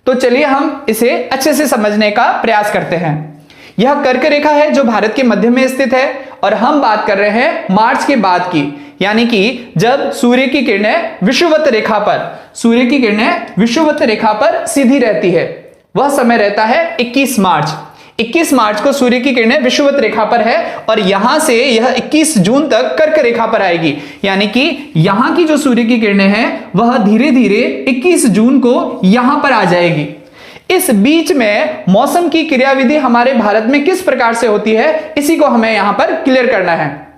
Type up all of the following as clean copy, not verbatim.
तो चलिए हम इसे अच्छे से समझने का प्रयास करते हैं। यह कर्क रेखा है जो भारत के मध्य में स्थित है और हम बात कर रहे हैं मार्च के बाद की, यानी कि जब सूर्य की किरणें विषुवत रेखा पर सीधी रहती है, वह समय रहता है 21 मार्च। 21 मार्च को सूर्य की किरणें विषुवत रेखा पर है और यहां से यह 21 जून तक कर्क रेखा पर आएगी, यानी कि यहां की जो सूर्य की किरणें हैं वह धीरे धीरे 21 जून को यहां पर आ जाएगी। इस बीच में मौसम की क्रियाविधि हमारे भारत में किस प्रकार से होती है, इसी को हमें यहां पर क्लियर करना है।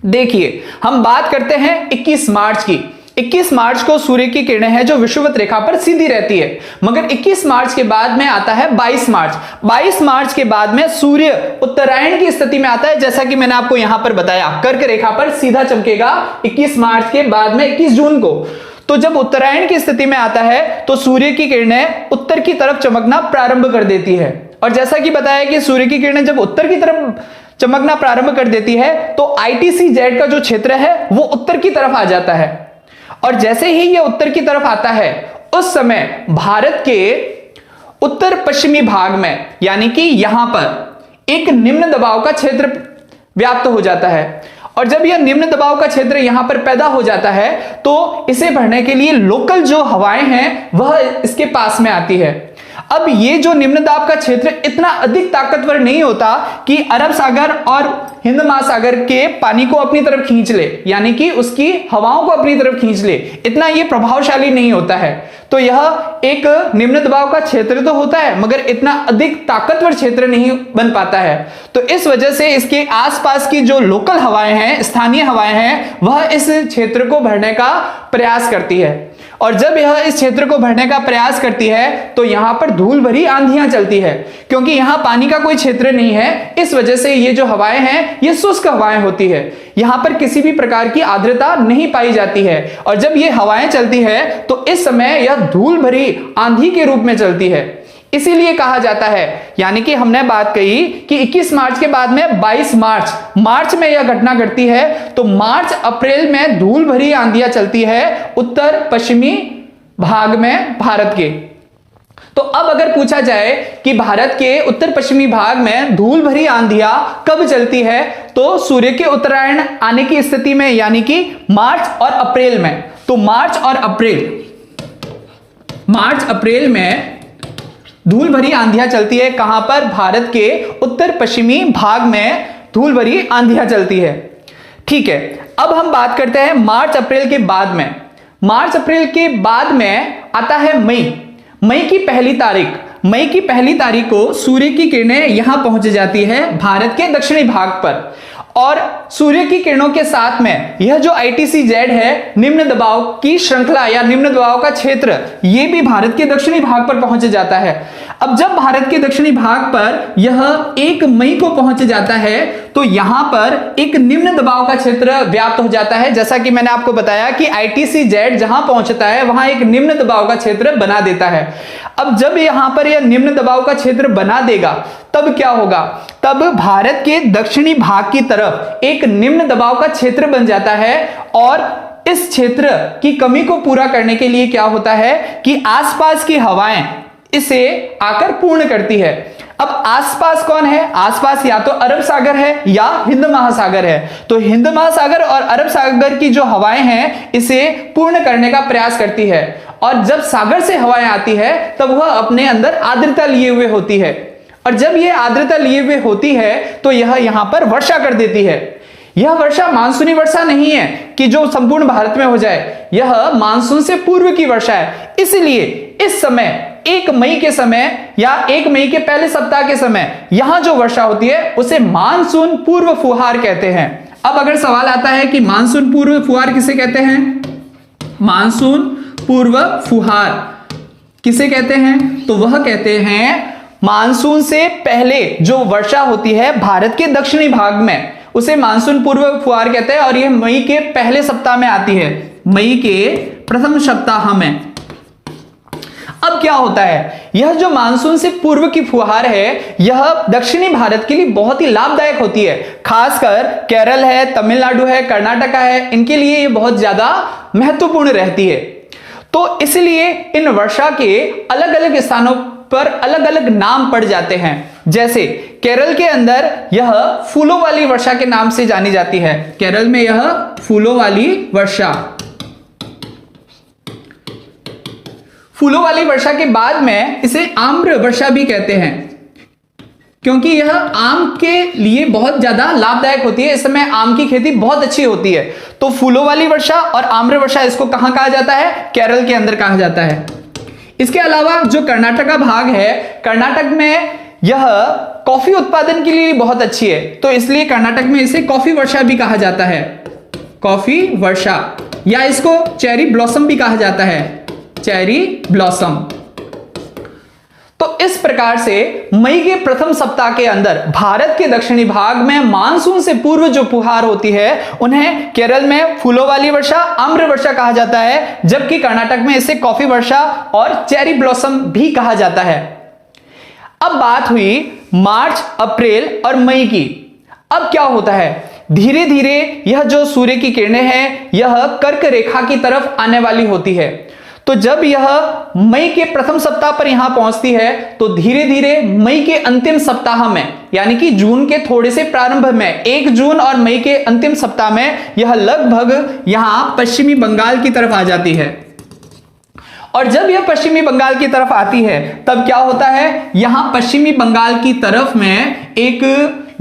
देखिए, हम बात करते हैं 21 मार्च की। 21 मार्च को सूर्य की किरणें हैं जो विषुवत रेखा पर सीधी रहती है, मगर 21 मार्च के बाद में आता है 22 मार्च। 22 मार्च के बाद में सूर्य उत्तरायण की स्थिति में आता है, जैसा कि मैंने आपको यहां पर बताया, कर्क रेखा पर सीधा चमकेगा 21 मार्च के बाद में 21 जून को। तो जब उत्तरायण की स्थिति में आता है तो सूर्य की किरणें उत्तर की तरफ चमकना प्रारंभ कर देती है, और जैसा कि बताया कि सूर्य की किरणें जब उत्तर की तरफ चमकना प्रारंभ कर देती है तो ITC-Z का जो क्षेत्र है वो उत्तर की तरफ आ जाता है, और जैसे ही ये उत्तर की तरफ आता है उस समय भारत के उत्तर पश्चिमी भाग में, यानी कि यहां पर एक निम्न दबाव का क्षेत्र व्याप्त हो जाता है, और जब यह निम्न दबाव का क्षेत्र यहां पर पैदा हो जाता है तो इसे भरने के लिए लोकल जो हवाएं हैं वह इसके पास में आती है। अब ये जो निम्न दाब का क्षेत्र इतना अधिक ताकतवर नहीं होता कि अरब सागर और हिंद महासागर के पानी को अपनी तरफ खींच ले, यानी कि उसकी हवाओं को अपनी तरफ खींच ले, इतना ये प्रभावशाली नहीं होता है। तो यह एक निम्न दबाव का क्षेत्र तो होता है मगर इतना अधिक ताकतवर क्षेत्र नहीं बन पाता है। तो इस वजह से इसके आसपास की जो लोकल हवाएं हैं, स्थानीय हवाएं हैं, वह इस क्षेत्र को भरने का प्रयास करती है, और जब यह इस क्षेत्र को भरने का प्रयास करती है तो यहां पर धूल भरी आंधियां चलती है, क्योंकि यहां पानी का कोई क्षेत्र नहीं है। इस वजह से ये जो हवाएं हैं ये शुष्क हवाएं होती है, यहां पर किसी भी प्रकार की आर्द्रता नहीं पाई जाती है, और जब ये हवाएं चलती है तो इस समय यह धूल भरी आंधी के रूप में चलती है। इसीलिए कहा जाता है, यानी कि हमने बात कही कि 21 मार्च के बाद में 22 मार्च में यह घटना घटती है, तो मार्च अप्रैल में धूल भरी आंधियां चलती है उत्तर पश्चिमी भाग में भारत के। तो अब अगर पूछा जाए कि भारत के उत्तर पश्चिमी भाग में धूल भरी आंधियां कब चलती है, तो सूर्य के उत्तरायण आने की स्थिति में, यानी कि मार्च और अप्रैल में। तो मार्च अप्रैल में धूल भरी आंधियां चलती है। कहां पर? भारत के उत्तर पश्चिमी भाग में धूल भरी आंधियां चलती है। ठीक है, अब हम बात करते हैं मार्च अप्रैल के बाद में। मार्च अप्रैल के बाद में आता है मई की पहली तारीख को सूर्य की किरणें यहां पहुंच जाती है भारत के दक्षिणी भाग पर, और सूर्य की किरणों के साथ में यह जो ITC-Z है, निम्न दबाव की श्रृंखला या निम्न दबाव का क्षेत्र, यह भी भारत के दक्षिणी भाग पर पहुंच जाता है। अब जब भारत के दक्षिणी भाग पर यह 1 मई को पहुंच जाता है तो यहां पर एक निम्न दबाव का क्षेत्र व्याप्त हो जाता है। जैसा कि मैंने आपको बताया कि ITC-Z जहां पहुंचता है वहां एक निम्न दबाव का क्षेत्र बना देता है। अब जब यहां पर यह निम्न दबाव का क्षेत्र बना देगा तब क्या होगा? तब भारत के दक्षिणी भाग की तरफ एक निम्न दबाव का क्षेत्र बन जाता है, और इस क्षेत्र की कमी को पूरा करने के लिए क्या होता है कि आसपास की हवाएं इसे आकर पूर्ण करती है। अब आसपास कौन है? आसपास या तो अरब सागर है या हिंद महासागर है। तो हिंद महासागर और अरब सागर की जो हवाएं हैं इसे पूर्ण करने का प्रयास करती है, और जब सागर से हवाएं आती है तब वह अपने अंदर आर्द्रता लिए हुए होती है, और जब यह आर्द्रता लिए हुए होती है तो यह यहां पर वर्षा कर देती है। यह वर्षा मानसूनी वर्षा नहीं है कि जो संपूर्ण भारत में हो जाए, यह मानसून से पूर्व की वर्षा है। इसलिए इस समय 1 मई के समय या 1 मई के पहले सप्ताह के समय यहां जो वर्षा होती है उसे मानसून पूर्व फुहार कहते हैं। अब अगर सवाल आता है कि मानसून पूर्व फुहार किसे कहते हैं, मानसून पूर्व फुहार किसे कहते हैं, तो वह कहते हैं मानसून से पहले जो वर्षा होती है भारत के दक्षिणी भाग में, उसे मानसून पूर्व फुहार कहते हैं, और यह मई के पहले सप्ताह में आती है, मई के प्रथम सप्ताह में। अब क्या होता है, यह जो मानसून से पूर्व की फुहार है यह दक्षिणी भारत के लिए बहुत ही लाभदायक होती है। खासकर केरल है, तमिलनाडु है, कर्नाटका है, इनके लिए यह बहुत ज्यादा महत्वपूर्ण रहती है। तो इसलिए इन वर्षा के अलग अलग स्थानों पर अलग अलग नाम पड़ जाते हैं। जैसे केरल के अंदर यह फूलों वाली वर्षा के नाम से जानी जाती है। केरल में यह फूलों वाली वर्षा, फूलों वाली वर्षा के बाद में इसे आम्र वर्षा भी कहते हैं, क्योंकि यह आम के लिए बहुत ज्यादा लाभदायक होती है। इस समय आम की खेती बहुत अच्छी होती है। तो फूलों वाली वर्षा और आम्र वर्षा इसको कहां कहा जाता है? केरल के अंदर कहा जाता है। इसके अलावा जो कर्नाटक का भाग है, कर्नाटक में यह कॉफी उत्पादन के लिए बहुत अच्छी है, तो इसलिए कर्नाटक में इसे कॉफी वर्षा भी कहा जाता है। कॉफी वर्षा, या इसको चेरी ब्लॉसम भी कहा जाता है, चेरी ब्लॉसम। तो इस प्रकार से मई के प्रथम सप्ताह के अंदर भारत के दक्षिणी भाग में मानसून से पूर्व जो फुहार होती है उन्हें केरल में फूलों वाली वर्षा, आम्र वर्षा कहा जाता है, जबकि कर्नाटक में इसे कॉफी वर्षा और चेरी ब्लॉसम भी कहा जाता है। अब बात हुई मार्च, अप्रैल और मई की। अब क्या होता है? धीरे धीरे यह जो सूर्य की किरणें हैं यह कर्क रेखा की तरफ आने वाली होती है। तो जब यह मई के प्रथम सप्ताह पर यहां पहुंचती है तो धीरे धीरे मई के अंतिम सप्ताह में, यानी कि जून के थोड़े से प्रारंभ में, 1 जून और मई के अंतिम सप्ताह में यह लगभग यहां पश्चिमी बंगाल की तरफ आ जाती है। और जब यह पश्चिमी बंगाल की तरफ आती है तब क्या होता है? यहां पश्चिमी बंगाल की तरफ में एक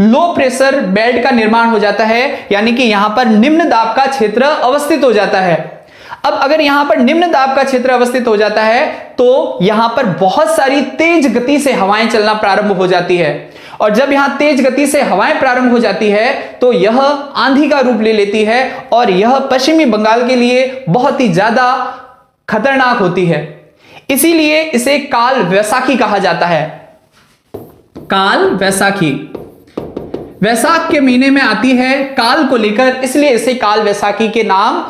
लो प्रेशर बेल्ट का निर्माण हो जाता है, यानी कि यहां पर निम्न दाब का क्षेत्र अवस्थित हो जाता है। अब अगर यहां पर निम्न दाब का क्षेत्र अवस्थित हो जाता है तो यहां पर बहुत सारी तेज गति से हवाएं चलना प्रारंभ हो जाती है, और जब यहां तेज गति से हवाएं प्रारंभ हो जाती है तो यह आंधी का रूप ले लेती है और यह पश्चिमी बंगाल के लिए बहुत ही ज्यादा खतरनाक होती है। इसीलिए इसे काल वैसाखी कहा जाता है। काल वैसाखी वैसाख के महीने में आती है काल को लेकर, इसलिए इसे काल वैसाखी के नाम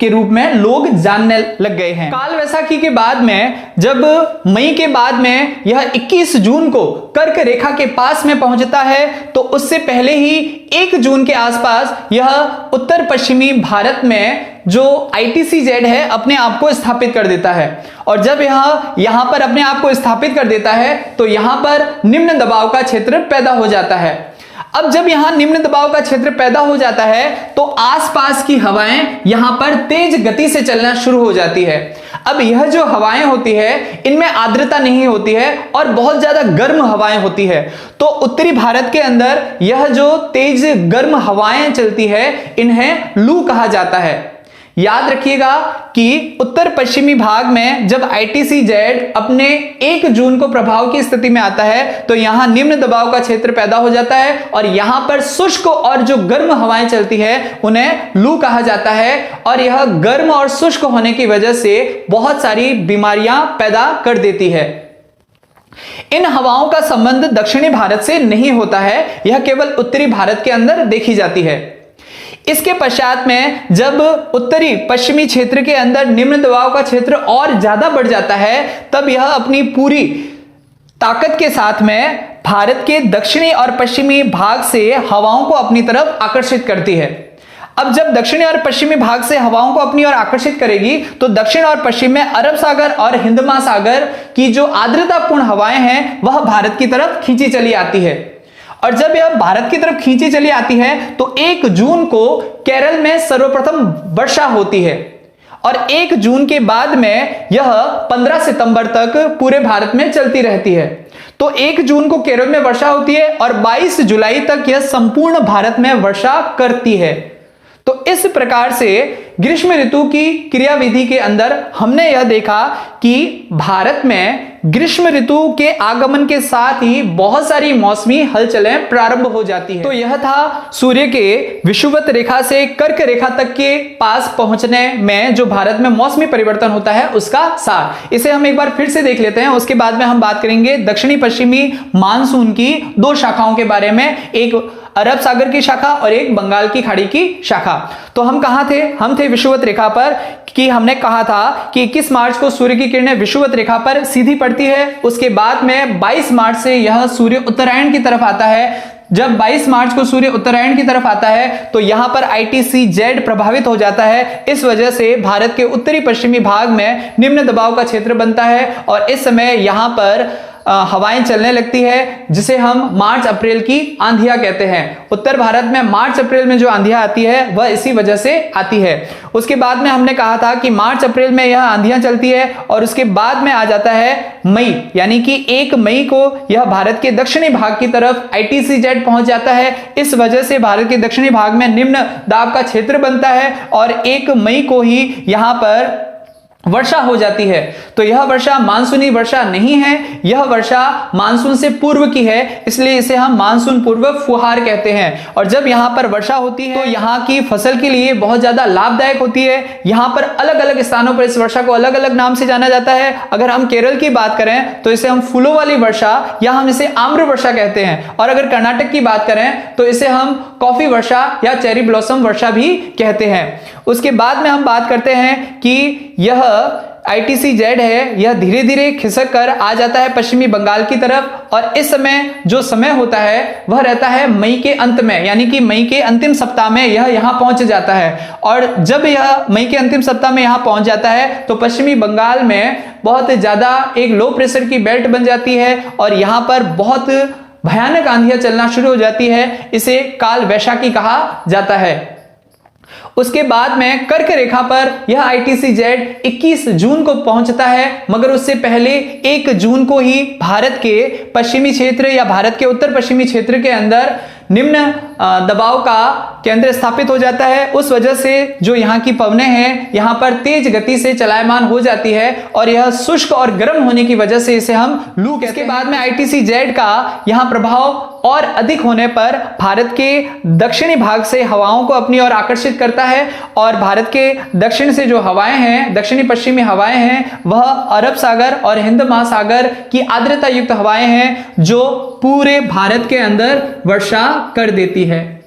के रूप में लोग जानने लग गए हैं। काल वैसाखी के बाद में, जब मई के बाद में यह 21 जून को कर्क रेखा के पास में पहुंचता है तो उससे पहले ही 1 जून के आसपास यह उत्तर पश्चिमी भारत में जो ITCZ है अपने आप को स्थापित कर देता है। और जब यहां पर अपने आप को स्थापित कर देता है तो यहां पर निम्न दबाव का क्षेत्र पैदा हो जाता है। अब जब यहां निम्न दबाव का क्षेत्र पैदा हो जाता है तो आसपास की हवाएं यहां पर तेज गति से चलना शुरू हो जाती है। अब यह जो हवाएं होती है इनमें आर्द्रता नहीं होती है और बहुत ज्यादा गर्म हवाएं होती है। तो उत्तरी भारत के अंदर यह जो तेज गर्म हवाएं चलती है इन्हें लू कहा जाता है। याद रखिएगा कि उत्तर पश्चिमी भाग में जब ITCZ अपने 1 जून को प्रभाव की स्थिति में आता है तो यहां निम्न दबाव का क्षेत्र पैदा हो जाता है और यहां पर शुष्क और जो गर्म हवाएं चलती है उन्हें लू कहा जाता है। और यह गर्म और शुष्क होने की वजह से बहुत सारी बीमारियां पैदा कर देती है। इन हवाओं का संबंध दक्षिणी भारत से नहीं होता है, यह केवल उत्तरी भारत के अंदर देखी जाती है। इसके पश्चात में जब उत्तरी पश्चिमी क्षेत्र के अंदर निम्न दबाव का क्षेत्र और ज्यादा बढ़ जाता है तब यह अपनी पूरी ताकत के साथ में भारत के दक्षिणी और पश्चिमी भाग से हवाओं को अपनी तरफ आकर्षित करती है। अब जब दक्षिणी और पश्चिमी भाग से हवाओं को अपनी ओर आकर्षित करेगी तो दक्षिण और पश्चिम में अरब सागर और हिंद महासागर की जो आर्द्रतापूर्ण हवाएं हैं वह भारत की तरफ खींची चली आती है। और जब यह भारत की तरफ खींची चली आती है तो 1 जून को केरल में सर्वप्रथम वर्षा होती है और 1 जून के बाद में यह 15 सितंबर तक पूरे भारत में चलती रहती है। तो 1 जून को केरल में वर्षा होती है और 22 जुलाई तक यह संपूर्ण भारत में वर्षा करती है। तो इस प्रकार से ग्रीष्म ऋतु की क्रियाविधि के अंदर हमने यह देखा कि भारत में ग्रीष्म ऋतु के आगमन के साथ ही बहुत सारी मौसमी हलचलें प्रारंभ हो जाती है। तो यह था सूर्य के विषुवत रेखा से कर्क रेखा तक के पास पहुंचने में जो भारत में मौसमी परिवर्तन होता है उसका सार। इसे हम एक बार फिर से देख लेते हैं, उसके बाद में हम बात करेंगे दक्षिणी पश्चिमी मानसून की 2 शाखाओं के बारे में, एक अरब सागर की शाखा और एक बंगाल की खाड़ी की शाखा। तो हम कहां थे? हम थे विषुवत रेखा पर। कि हमने कहा था कि 21 मार्च को सूर्य की किरणें विषुवत रेखा पर सीधी पड़ती है। उसके बाद में 22 मार्च से यह सूर्य उत्तरायण की तरफ आता है। जब 22 मार्च को सूर्य उत्तरायण की तरफ आता है तो यहां पर ITCZ प्रभावित हो जाता है। इस वजह से भारत के उत्तरी पश्चिमी भाग में निम्न दबाव का क्षेत्र बनता है और इस समय यहां पर हवाएं चलने लगती है, जिसे हम मार्च अप्रैल की आंधियां कहते हैं। उत्तर भारत में मार्च अप्रैल में जो आंधियां आती है वह इसी वजह से आती है। उसके बाद में हमने कहा था कि मार्च अप्रैल में यह आंधियां चलती है और उसके बाद में आ जाता है मई, यानी कि 1 मई को यह भारत के दक्षिणी भाग की तरफ ITCZ पहुंच जाता है। इस वजह से भारत के दक्षिणी भाग में निम्न दाब का क्षेत्र बनता है और 1 मई को ही यहां पर वर्षा हो जाती है। तो यह वर्षा मानसूनी वर्षा नहीं है, यह वर्षा मानसून से पूर्व की है, इसलिए इसे हम मानसून पूर्व फुहार कहते हैं। और जब यहां पर वर्षा होती है तो यहां की फसल के लिए बहुत ज्यादा लाभदायक होती है। यहां पर अलग अलग स्थानों पर इस वर्षा को अलग अलग नाम से जाना जाता है। अगर हम केरल की बात करें तो इसे हम फूलों वाली वर्षा या हम इसे आम्र वर्षा कहते हैं, और अगर कर्नाटक की बात करें तो इसे हम कॉफी वर्षा या चेरी ब्लॉसम वर्षा भी कहते हैं। उसके बाद में हम बात करते हैं कि यह ITCZ है, यह धीरे धीरे खिसक कर आ जाता है पश्चिमी बंगाल की तरफ और इस समय जो समय होता है वह रहता है मई के अंत में, यानी कि मई के अंतिम सप्ताह में यह यहां पहुंच जाता है। और जब यह मई के अंतिम सप्ताह में यहां पहुंच जाता है तो पश्चिमी बंगाल में बहुत ज्यादा एक लो प्रेशर की बेल्ट बन जाती है और यहां पर बहुत भयानक आंधियां चलना शुरू हो जाती है। इसे काल वैशाखी कहा जाता है। उसके बाद में कर्क रेखा पर यह ITCZ 21 जून को पहुंचता है, मगर उससे पहले 1 जून को ही भारत के पश्चिमी क्षेत्र या भारत के उत्तर पश्चिमी क्षेत्र के अंदर निम्न दबाव का केंद्र स्थापित हो जाता है। उस वजह से जो यहाँ की पवनें हैं यहाँ पर तेज गति से चलायमान हो जाती है और यह शुष्क और गर्म होने की वजह से इसे हम लू कहते हैं। इसके बाद में ITCZ का यहाँ प्रभाव और अधिक होने पर भारत के दक्षिणी भाग से हवाओं को अपनी ओर आकर्षित करता है और भारत के दक्षिण से जो हवाएं हैं, दक्षिणी पश्चिमी हवाएं हैं, वह अरब सागर और हिंद महासागर की आर्द्रता युक्त हवाएं हैं जो पूरे भारत के अंदर वर्षा कर देती है।